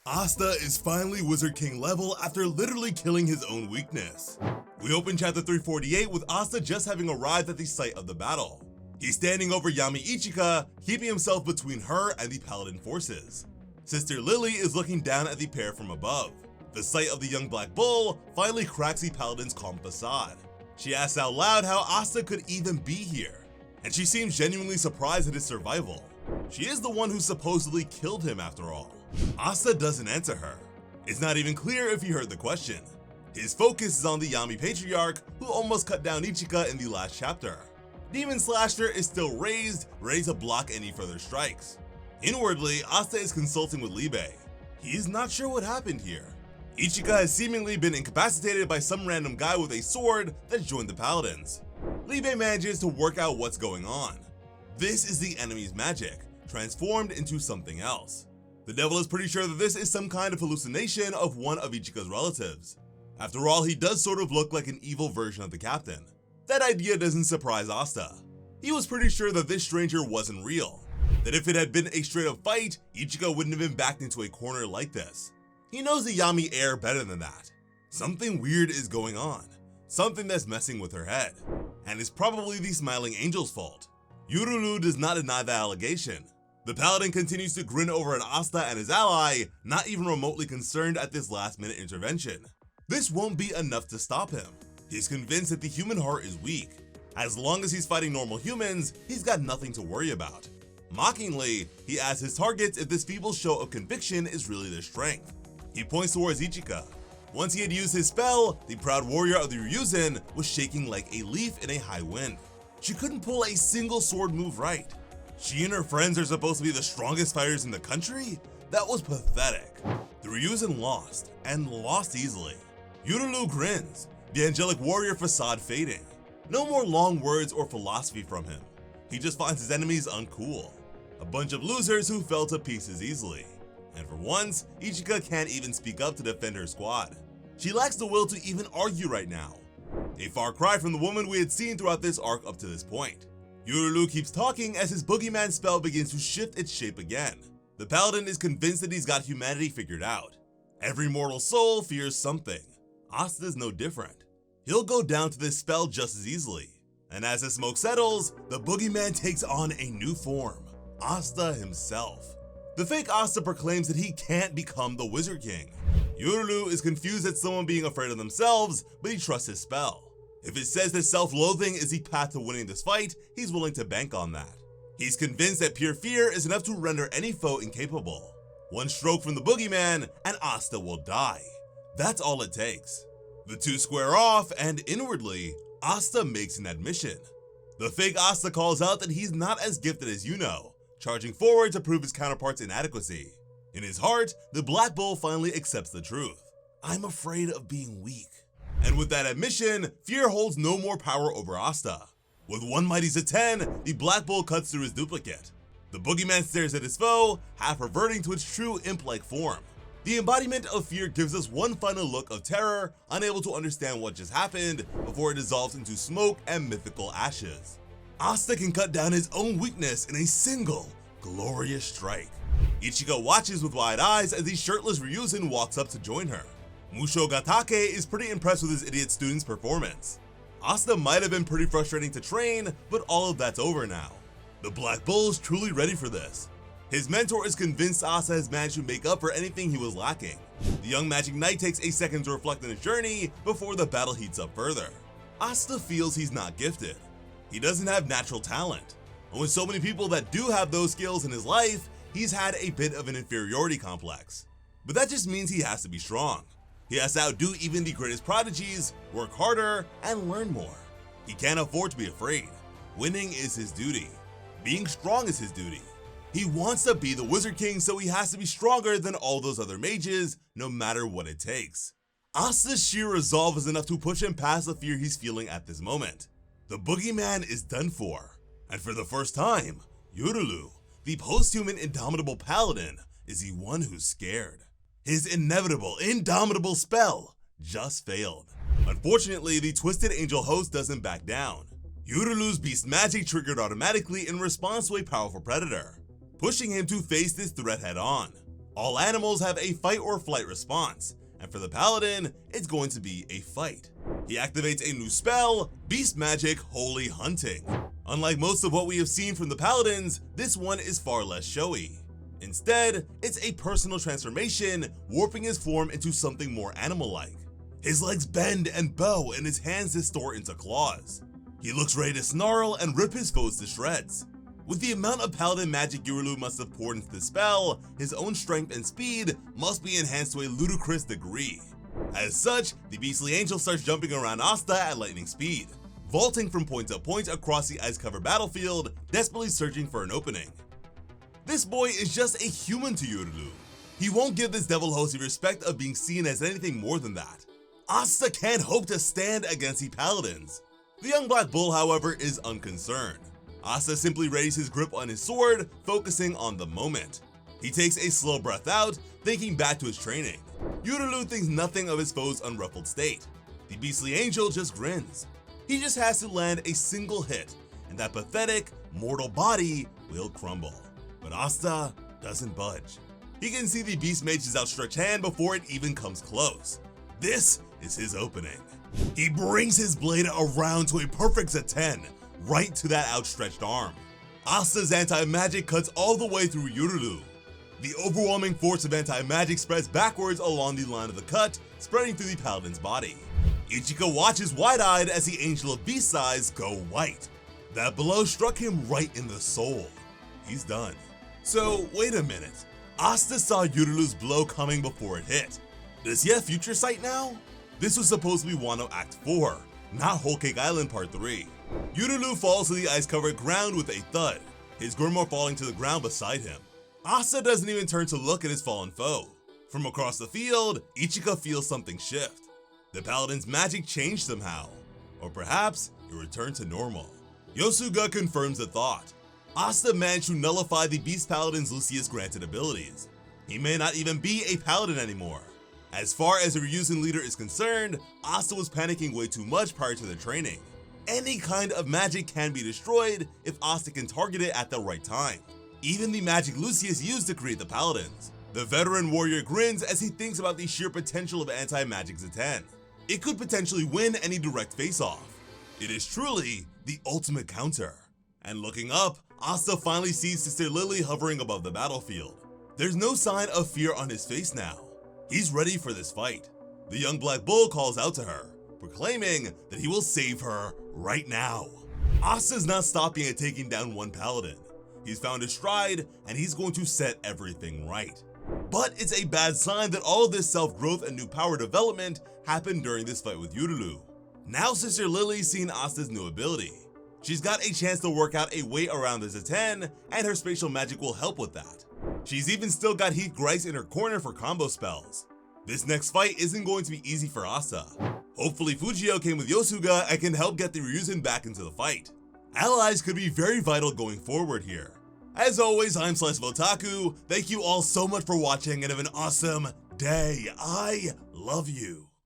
Asta is finally Wizard King level after literally killing his own weakness. We open chapter 348 with Asta just having arrived at the site of the battle. He's standing over Yami Ichika, keeping himself between her and the Paladin forces. Sister Lily is looking down at the pair from above. The sight of the young Black Bull finally cracks the Paladin's calm facade. She asks out loud how Asta could even be here, and she seems genuinely surprised at his survival. She is the one who supposedly killed him after all. Asta doesn't answer her. It's not even clear if he heard the question. His focus is on the Yami Patriarch, who almost cut down Ichika in the last chapter. Demon Slasher is still raised, ready to block any further strikes. Inwardly, Asta is consulting with Libe. He is not sure what happened here. Ichika has seemingly been incapacitated by some random guy with a sword that joined the Paladins. Libe manages to work out what's going on. This is the enemy's magic, transformed into something else. The devil is pretty sure that this is some kind of hallucination of one of Ichika's relatives. After all, he does sort of look like an evil version of the captain. That idea doesn't surprise Asta. He was pretty sure that this stranger wasn't real, that if it had been a straight up fight, Ichika wouldn't have been backed into a corner like this. He knows the Yami heir better than that. Something weird is going on, something that's messing with her head, and it's probably the Smiling Angel's fault. Yurulu does not deny the allegation. The Paladin continues to grin over at Asta and his ally, not even remotely concerned at this last-minute intervention. This won't be enough to stop him. He's convinced that the human heart is weak. As long as he's fighting normal humans, he's got nothing to worry about. Mockingly, he asks his targets if this feeble show of conviction is really their strength. He points towards Ichika. Once he had used his spell, the proud warrior of the Ryuzen was shaking like a leaf in a high wind. She couldn't pull a single sword move right. She and her friends are supposed to be the strongest fighters in the country? That was pathetic. The Ryuzen lost, and lost easily. Yurulu grins, the angelic warrior facade fading. No more long words or philosophy from him. He just finds his enemies uncool. A bunch of losers who fell to pieces easily. And for once, Ichika can't even speak up to defend her squad. She lacks the will to even argue right now. A far cry from the woman we had seen throughout this arc up to this point. Yurulu keeps talking as his boogeyman spell begins to shift its shape again. The Paladin is convinced that he's got humanity figured out. Every mortal soul fears something. Asta's no different. He'll go down to this spell just as easily. And as the smoke settles, the boogeyman takes on a new form, Asta himself. The fake Asta proclaims that he can't become the Wizard King. Yurulu is confused at someone being afraid of themselves, but he trusts his spell. If it says that self-loathing is the path to winning this fight, he's willing to bank on that. He's convinced that pure fear is enough to render any foe incapable. One stroke from the boogeyman, and Asta will die. That's all it takes. The two square off, and inwardly, Asta makes an admission. The fake Asta calls out that he's not as gifted as Yuno, charging forward to prove his counterpart's inadequacy. In his heart, the Black Bull finally accepts the truth. I'm afraid of being weak. And with that admission, fear holds no more power over Asta. With one mighty Zaten, the Black Bull cuts through his duplicate. The boogeyman stares at his foe, half reverting to its true imp-like form. The embodiment of fear gives us one final look of terror, unable to understand what just happened, before it dissolves into smoke and mythical ashes. Asta can cut down his own weakness in a single, glorious strike. Ichika watches with wide eyes as the shirtless Ryuzen walks up to join her. Musho Gatake is pretty impressed with his idiot student's performance. Asta might have been pretty frustrating to train, but all of that's over now. The Black Bull is truly ready for this. His mentor is convinced Asta has managed to make up for anything he was lacking. The young Magic Knight takes a second to reflect on his journey before the battle heats up further. Asta feels he's not gifted. He doesn't have natural talent. And with so many people that do have those skills in his life, he's had a bit of an inferiority complex. But that just means he has to be strong. He has to outdo even the greatest prodigies, work harder, and learn more. He can't afford to be afraid. Winning is his duty. Being strong is his duty. He wants to be the Wizard King, so he has to be stronger than all those other mages, no matter what it takes. Asta's sheer resolve is enough to push him past the fear he's feeling at this moment. The boogeyman is done for. And for the first time, Yurulu, the post-human indomitable paladin, is the one who's scared. His inevitable, indomitable spell just failed. Unfortunately, the Twisted Angel host doesn't back down. Yurulu's beast magic triggered automatically in response to a powerful predator, pushing him to face this threat head on. All animals have a fight or flight response, and for the paladin, it's going to be a fight. He activates a new spell, Beast Magic Holy Hunting. Unlike most of what we have seen from the paladins, this one is far less showy. Instead, it's a personal transformation, warping his form into something more animal-like. His legs bend and bow and his hands distort into claws. He looks ready to snarl and rip his foes to shreds. With the amount of paladin magic Yurulu must have poured into the spell, his own strength and speed must be enhanced to a ludicrous degree. As such, the beastly angel starts jumping around Asta at lightning speed, vaulting from point to point across the ice-covered battlefield, desperately searching for an opening. This boy is just a human to Yurulu. He won't give this devil host the respect of being seen as anything more than that. Asta can't hope to stand against the paladins. The young black bull, however, is unconcerned. Asta simply raises his grip on his sword, focusing on the moment. He takes a slow breath out, thinking back to his training. Yurulu thinks nothing of his foe's unruffled state. The beastly angel just grins. He just has to land a single hit, and that pathetic, mortal body will crumble. But Asta doesn't budge. He can see the beast mage's outstretched hand before it even comes close. This is his opening. He brings his blade around to a perfect Zaten, right to that outstretched arm. Asta's anti-magic cuts all the way through Yurulu. The overwhelming force of anti-magic spreads backwards along the line of the cut, spreading through the paladin's body. Ichika watches wide-eyed as the angel of beast eyes go white. That blow struck him right in the soul. He's done. So wait a minute. Asta saw Yurulu's blow coming before it hit. Does he have future sight now? This was supposed to be Wano Act 4, not Whole Cake Island Part 3. Yurulu falls to the ice-covered ground with a thud, his grimoire falling to the ground beside him. Asta doesn't even turn to look at his fallen foe. From across the field, Ichika feels something shift. The paladin's magic changed somehow, or perhaps it returned to normal. Yosuga confirms the thought. Asta managed to nullify the Beast Paladin's Lucius granted abilities. He may not even be a paladin anymore. As far as the Ryuzen leader is concerned, Asta was panicking way too much prior to their training. Any kind of magic can be destroyed if Asta can target it at the right time. Even the magic Lucius used to create the paladins. The veteran warrior grins as he thinks about the sheer potential of anti-magic Zaten. It could potentially win any direct face-off. It is truly the ultimate counter. And looking up, Asta finally sees Sister Lily hovering above the battlefield. There's no sign of fear on his face now. He's ready for this fight. The young black bull calls out to her, proclaiming that he will save her right now. Asta's not stopping at taking down one paladin. He's found his stride, and he's going to set everything right. But it's a bad sign that all of this self-growth and new power development happened during this fight with Yurulu. Now Sister Lily's seen Asta's new ability. She's got a chance to work out a way around the Zaten, and her spatial magic will help with that. She's even still got Heath Grice in her corner for combo spells. This next fight isn't going to be easy for Asta. Hopefully Fujio came with Yosuga and can help get the Ryuzen back into the fight. Allies could be very vital going forward here. As always, I'm SliceOfOtaku. Thank you all so much for watching and have an awesome day. I love you.